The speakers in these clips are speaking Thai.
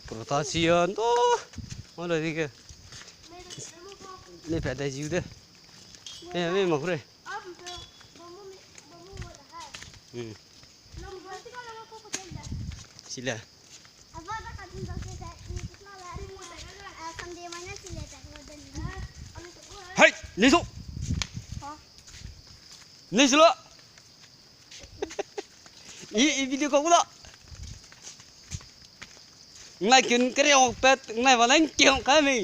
Protection to mana ni ke ni pada jiu deh ni mak re sila hai ni su ni sila i video kau pula ngay kiến cái đeo pet ngay vào đánh kiểu cái mi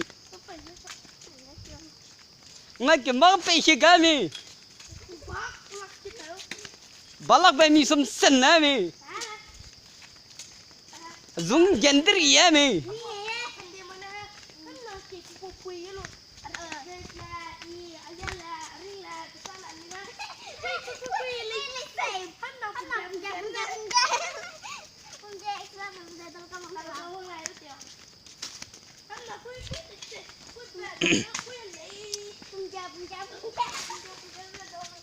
ngay kiến bao pe chi cái mi balak pe mi sum sen na mi zoom gender ya mi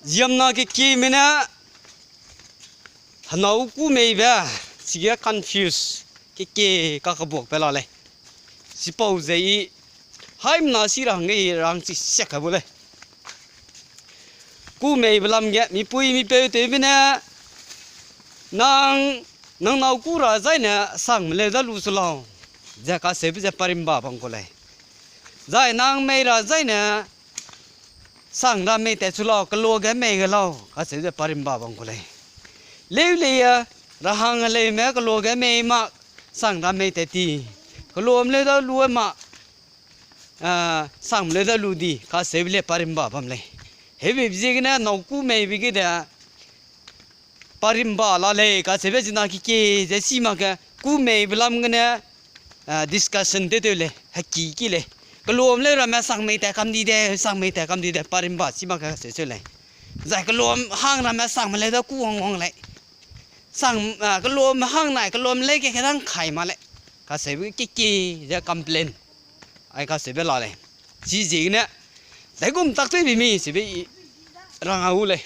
Diam na ke mina hanau ku mei ba siga confuse ke ka buộc pe la le suppose ei haim na si rang ei rang chi sek ka bole ku mei blam ge mi pui mi pe te mina nang nau ku ra zai na sang le da lu su lao ja ka se bi ja parim ba bang ko le zai nang mei ra zai na sang ra mei te su lao ka lo ge mei ge lao ka se ja parim ba bang ko le le ya ra hang le me ka lo ge mei ma sang ra mei te ti ka lo le da lu ma sang le da lu di ka se bi le parim ba bam le he bi ji na nau ku mei bi ge da parimba la le ka sebe jina ki je si ma ka ku me blam ngene discussion de le haki ki le kalom le ra ma sang me ta kam di de sang me ta kam di de parimba si ma ka se le zai kalom hang ra ma sang ma le da ku hong le sang kalom hang nai kalom le ke dang khai ma le ka sebe ki je complain ai ka sebe la le ji ji ne dai gum tak tu bi mi sebe rang au le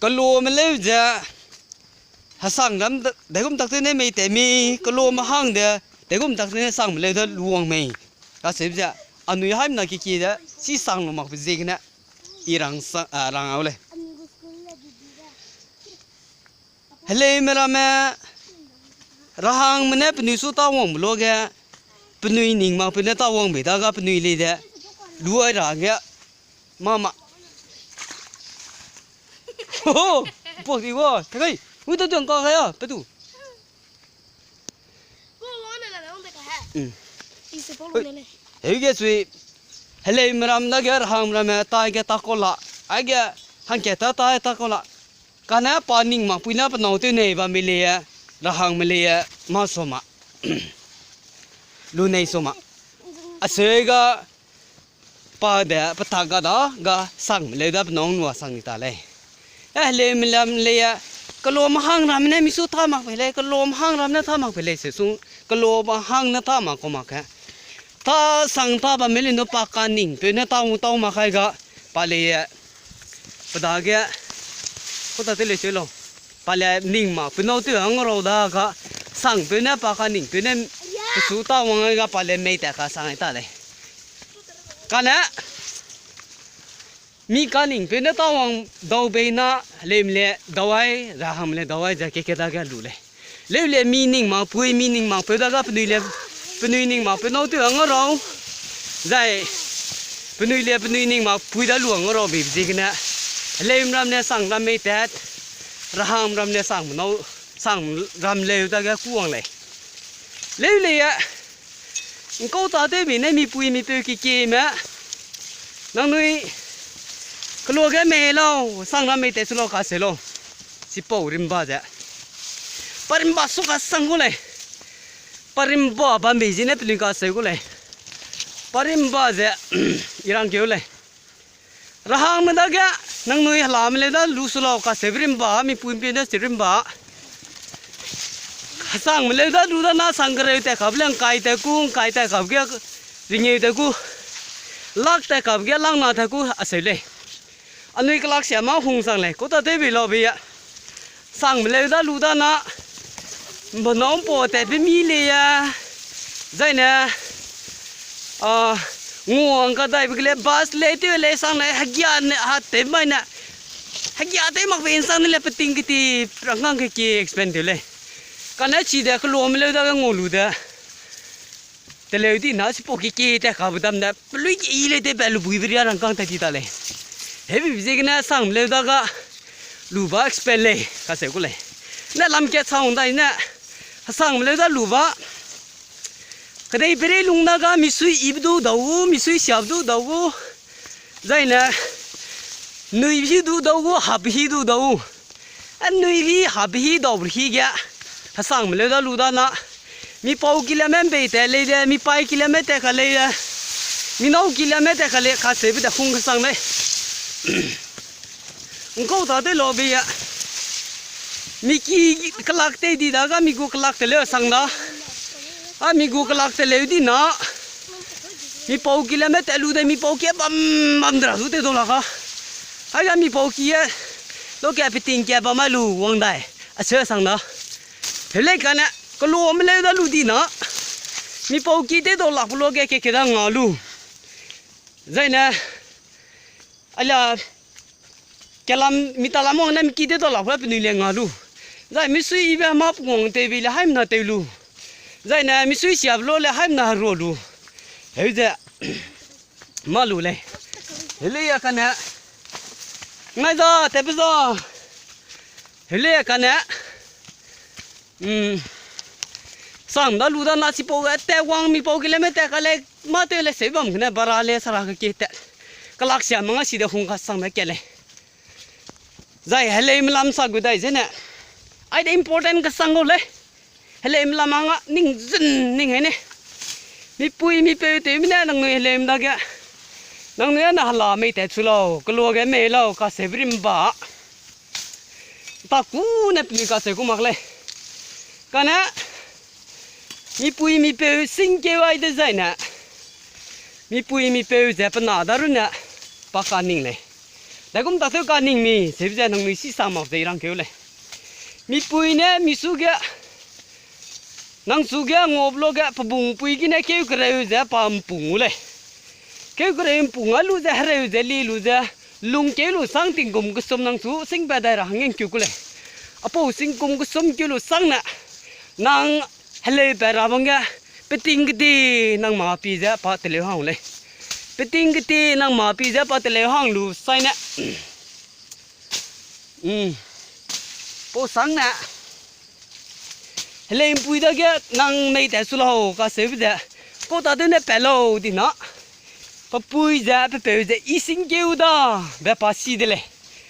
kalau melayu hasang ram dagum tak tu ne mei te mi kalau mahang de dagum tak tu ne sang melayu de luang mei ka seb ja anu haim na ki da si sang no mak bijig na irang rang au le hele mera me rahang mene pnu su ta wong lo ge pnu ning ma pnu ta wong be da ga pnu le de luai ra ge mama oh, bố thì bố, thế cái, tôi tưởng có cái à, betul. Thế cái suy, hele meram na cái ham ram tai cái ta kola, ai cái hàng cái ta kola, cái này paning mà pina panau tu này và milia, rahang milia, mà soma, lu này soma, asal cái pa de pataga đó, cái sang milia dah panau nuah sang kita le. Le milam le ya kalom hang ram ne misu tha mak phele kalom hang ram na tha mak phele se su kalom hang na tha mak ko mak ha ta sang tha ba melin no pa ka ning pe na taw ma khai ga pa le ya pada ga ko ta te le che lo pa le ning ma pe no tu ang ro da ga sang pe na pa ka ning pe na su ta wang ga pa le mei ta ka sang ta le ka na mi kaning pe na tawang daw be na lemle dawai raham le dawai ja ke da ga lu le meaning ma pui meaning ma pe da ga pnui ning ma pe no tu ang ro zai pnui ning ma pui da lu ang ro bi ji na lem ram ne sang ram me tat raham ram ne sang no sang ram le da ga ku ang le ya ko ta te bi ne mi pui mi pe ki ma nang nui kalau cái mè lo sang ra mè té số lo cá sấu lo si po rimba ja parimba su cá sang cô này parimba ba mè gì nè tụi cá sấu cô này parimba ja irang kêu này rahang mà đó cái nang nuôi làm lên đó lu số lo cá sấu rimba mi pui pui đó rimba sang mà lên đó lu đó na sang cái té khắp lên cài té khắp cái ringe té cu lắc té khắp cái lăng na té cu à sấu này อันนี้ก็ลักเสียมาหงสังเลยก็ตัดได้ไปรอไปอ่ะสั่งไปเลยได้รู้ได้นะบ่น้องปวดแต่เป็นมีเลยอ่ะใจเนี่ยง่วงก็ได้ไปเลยบัสเลยที่เลยสั่งเลยฮักยาเนี่ยฮัตเต็มไปเนี่ยฮักยาเต็มมากเป็นสั่งเลยเป็นติงกิตีรังงังกี่ expensive เลยกันนั้นชีเด็กรวมเลยได้ก็งูรู้ได้แต่เลยที่น่าสิปกิกี่แต่ข้าวดำเนี่ยลุยอีเลยแต่แบบลุยไปเรียนรังงังแต่ที่ตาเลยเฮ้ยพี่จิกเนี่ยสั่งเลยได้ก็ลูบ้า expensive เลยก็เสียกูเลยเนี่ยลำแก่ช่างได้เนี่ยสั่งเลยได้ลูบ้าก็ได้ไปเรียนลุงนักมีสุยอีบดูดาวมีสุยเสียบดูดาวใจเนี่ยนุยพี่ดูดาวหับพี่ดูดาวอันนุยพี่หับพี่ดาวพี่แกสั่งเลยได้รู้ได้นะมีปาวกิโลเมตรไปแต่เลยเดมีไปกิโลเมตรกันเลยมีน้องกิโลเมตรกันเลยข้าเสียไปแต่คงก็สั่งเลยผมก็ตัดได้รอไปอ่ะมีกี่กลักเตดีดาก็มีกูกลักเตเลยสั่งนะมีกูกลักเตเลยดีนะมีปาวกิโลเมตรรู้ได้มีปาวกี่บัมดรารู้ได้ตัวละค่ะไอ้ยังมีปาวกี่ลูกแกไปติงแกบัมไม่รู้วังได้เชื่อสั่งนะเฮ้ยกันเนี่ยก็รู้ไม่เลยได้รู้ดีนะมีปาวกี่ได้ตัวละลูกแกแค่ได้งารู้ใจเนี่ยอะไรแกลำมีตาลามองนั่นมีกี่ได้ตัวละเพื่อเป็นเรื่องงารู้ใจไม่สุยแบบมาปุ่งเตวิเลยให้มันน่าเตวิรู้ใจเนี่ยมีสุยเสียบโลเลยให้มันน่ารู้รู้เฮ้ยจะมารู้เลยเฮ้ยกันเนี่ยไม่จ้าเทปจ้าเฮ้ยกันเนี่ยสั่งได้รู้ได้น่าสิปอกแต่วางมีปอกเลยไม่แต่ก็เลยมาเตเลยเสียบมันเนี่ยบาราเลยสระก็เกตก็ลักเสียมังสิเดหงกัสั่งไม่เกเลยใจเฮ้ยมันลำสักกูได้ใช่เนี่ยไอ้เด็ก important ก็สั่งกูเลยเฮ้ยมันลำมังอ่ะนิ่งซึนนิ่งไงเนี่ยมีปุยมีเปย์เต็มเนี่ยนังเนยเฮ้ยมันได้แกนังเนื้อน่าหล่อไม่แต่ชุลาวก็ลัวแกไม่เล่าก็เสพริมบ้าตากูเนี่ยปีก็เสกูมากเลยกันนะมีปุยมีเปย์สิ่งเกี่ยวไอ้เดซายนะมีปุยมีเปย์จะเป็นหน้าดารุเนี่ยปากการนิ่งเลยแต่ก็ไม่ตัดเท่าการนิ่งมีเสพจะนังเนยสิสามอกใจรังเกี่ยวเลยมีปุยเนี่ยมีสุกะนังสุกะงบโลกะปะบุงปุยกินเนี่ยเกี่ยวกับเรื่องจะปามปุงเลยเกี่ยวกับเรื่องปุ่งอาลูจะเรื่องจะลีลูจะลุงเกี่ยวลูสังติงกุมกุศลนังสูสิงไปได้ละหังเงี้ยเกี่ยวกับเลยอ่ะพอสิงกุมกุศลเกี่ยวลูสังน่ะนางเฮเลยไปราบังกะไปติงกตีนางมาปีจะปะเตลห้องเลยไปติงกตีนางมาปีจะปะเตลห้องลูใส่น่ะพอสังน่ะเฮเลยปุยตะแกนางไม่แต่สุลาวก็เสียไปแต่ก็ตัดเนี่ยเปล่าดีนะปะปุยจะไปเปย์จะอีสิงเกวดาแบบภาษีเดเลย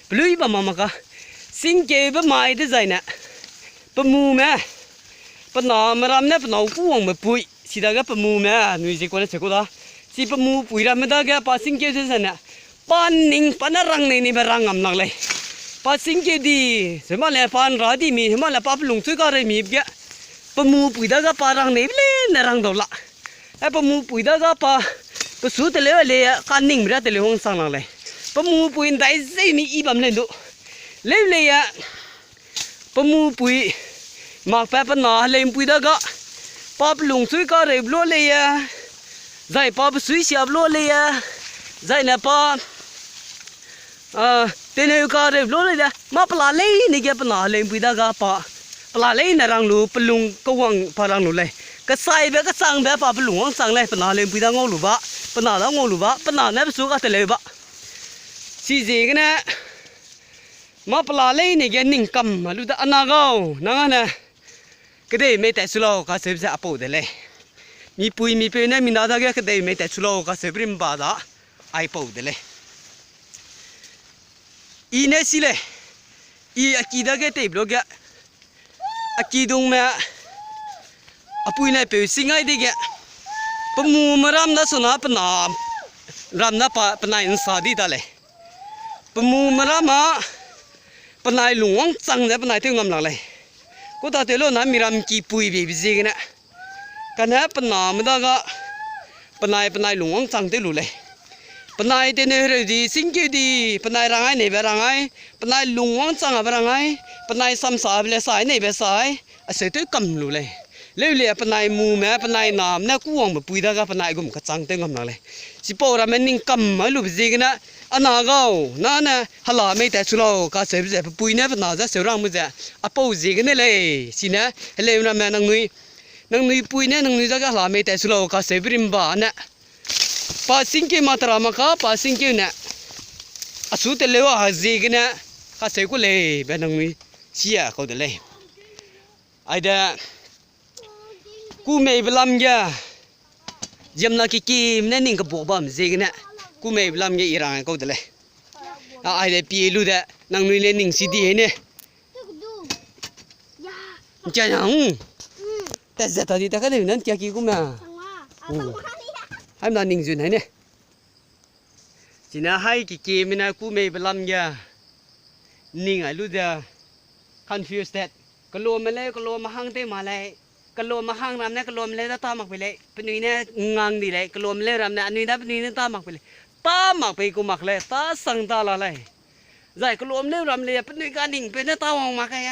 ปลุยบ้ามาค่ะสิงเกวแบบไม่ได้ใจนะปะมูแม่ปะน้ามรำเนี่ยปะน้ากูวงมาปุยสิดาก็ปะมูแม่หนุ่ยจะคนเช็คกูดาสิปะมูปุยรำไม่ได้ก็ภาสิงเกวจะใจนะปานนิงปานรังนี่เป็นรังงำนักเลยภาสิงเกวดีสมัยเล่ปานราดีมีสมัยเล่ปาปลุงช่วยกันเลยมีเบี้ยปะมูปุยได้ก็ปารังนี่เลยในรังดอลละไอ้ปะมูปุยได้ก็ปาปะสู้เตเลยเลยการนิ่งไม่ได้เตเลยห้องสั่งเลยปะมูปุยได้ใจมีอีบัมเลยดูเลยเลยปะมูปุยมากแปะปะหนาเลยปุยได้ก็ป้าปลุงช่วยก็เลยบล้เลยใจป้าปช่วยเสียบล้เลยใจเนี่ยป้าเตนอยู่ก็เลยบล้เลยมาปลาเลยนี่แกปะหนาเลยปุยได้ก็ป้าปลาเลยในรังลูปลุงก็วังพารังลูเลยก็ใส่แบบก็สั่งแบบป้าปลุงสั่งเลยปะหนาเลยปุยได้งอลูบ้าปนาละงอลูบ้าปนาเนี่ยไปสู้กันเลยบ้าสิ่งนี้เนี่ยมาปลาเลยนี่แกนิ่งกำมาลูดอันนั้นก็นั่งนะก็ได้ไม่แต่สุโลก็เสพจะappoเดเลยมีปุยมีเปย์เนี่ยมีนาดาก็ได้ไม่แต่สุโลก็เสพริมบ้าดาไอappoเดเลยอีเนี่ยสิเลยอีอากีดาก็ได้บล็อกอากีดงแม่appoเนี่ยเปย์สิ่งไอ้เด็กปมูมรำน่ะสนาปนารำน่ะปนายอินสาดีตาเลยปมูมรำมาปนายหลวงจังเลยปนายเที่ยวงำหลังเลยก็ตาเตโลนะมีรำกีปุยบีบิซิกันนะกันนะปนามได้ก็ปนายหลวงจังเตลุเลย ปนายเตเนเรดีสิงเกดีปนายรังไงเนเบรังไงปนายลุงวังจังอะเบรังไงปนายซ้ำสายเบลสายเนเบสายอาศัยตัวกำลุเลยเลี้ยวเลี้ยปนายมูแม่ปนายน้ำเนี่ยกูวางแบบปุยดากะปนายกุมกระจังเต็งกำนังเลยสิปอรามันนิ่งกำไม่รู้สิกันนะอันนั้นก็นั่นน่ะฮัลโหลไม่แต่ชุลก็เสียบปุยเนี่ยปนายจะเสียรังมือจะอ่ะปูสิกันเลยสินะเลี้ยวนะแม่นางนุยปุยเนี่ยนางนุยจะก็ฮัลโหลไม่แต่ชุลก็เสียบริมบ้านนะป้าสิงเกมาตรามาค่ะป้าสิงเกเนี่ยสุดเลี้ยวหาสิกันนะก็เสียกูเลยแม่นางนุยเสียเขาเดเลยไอ้เด้อกูไม่บลัมยาจำนักกิมเนี่ยนิ่งกับบัวบ้ามสิกันนะกูไม่บลัมยาอีรังเขาเดเลยไอ้เด้อพี่ลูกเด้อนางนุยเนี่ยนิ่งสิดีเนี่ยจะยังแต่จะตอนนี้แต่ก็เลยนั่นจะกี่กูมาให้มันนิ่งจุดไหนเนี่ยจีน่าให้กิมเนี่ยกูไม่บลัมยานิ่งไอ้ลูกเด้อ confused that กลัวมาเลยกลัวมาหังเต้มาเลยกลัวมาหังรำเนี่ยกลัวมาเลยตามักไปเลยปนุยเนี่ยงังดีเลยกลัวมาเลยรำเนี่ยอันนี้นะปนุยเนี่ยตามักไปเลยตามักไปกูมักเลยตาสังตาละเลยใจกลัวมาเลยรำเลยปนุยการดิ่งเป็นเนี่ยตาวางมักไง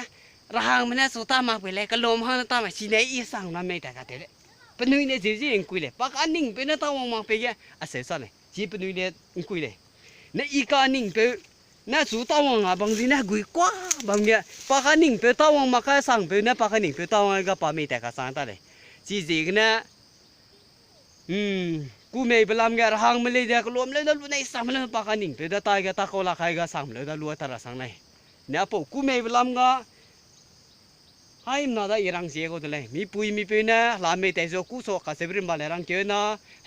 ระหังมันเนี่ยสุดตามักไปเลยกลัวมาหังตามักชีเนี่ยอีสังรำไม่แต่กันเถอะปนุยเนี่ยจีเองคุยเลยปากอันดิ่งเป็นเนี่ยตาวางมักไปเนี่ยอาศัยสั่นเลยจีปนุยเนี่ยคุยเลยเนี่ยอีการดิ่งไปน่าสู้ตาวงอ่ะบางทีน่ากุยกว่าบางเนี่ยปากนิ่งไปตาวงมาแค่สั่งไปเนี่ยปากนิ่งไปตาวงก็ปาไม่แต่ก็สั่งตาเลยจีจีกันนะกูไม่ไปลำแกระหังมาเลยเด็กรวมเลยแล้วรู้ในสั่งมาเลยปากนิ่งไปแต่ตายก็ตาโคลาใครก็สั่งเลยแล้วรู้ว่าตาละสั่งไหนเนี่ยพวกกูไม่ไปลำก็ให้มันได้อีรังเสียก็เลยมีปุยมีปุยนะลาไม่แต่จะกูสกัดเสพริมบาลรังเกนะ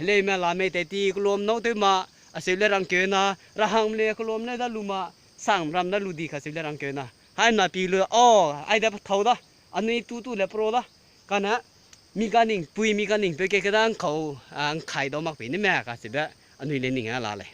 เลยมาลาไม่แต่ตีกลมน้องเตมาอาศัยเลยรังเกนะระหังเลยกลมเลยได้รู้มาสั่งรำได้รู้ดีค่ะสิเลยรังเกนะให้มาปีเลยอ๋อไอ้เด็กเท่าด้อันนี้ตู้เลยโปรด้กันนะมีการนิ่งปุยมีการนิ่งไปเกี่ยกันเขาขายดอกมักปีนี่แม่ค่ะสิเด็กอันนี้เล่นนิ่งอะไร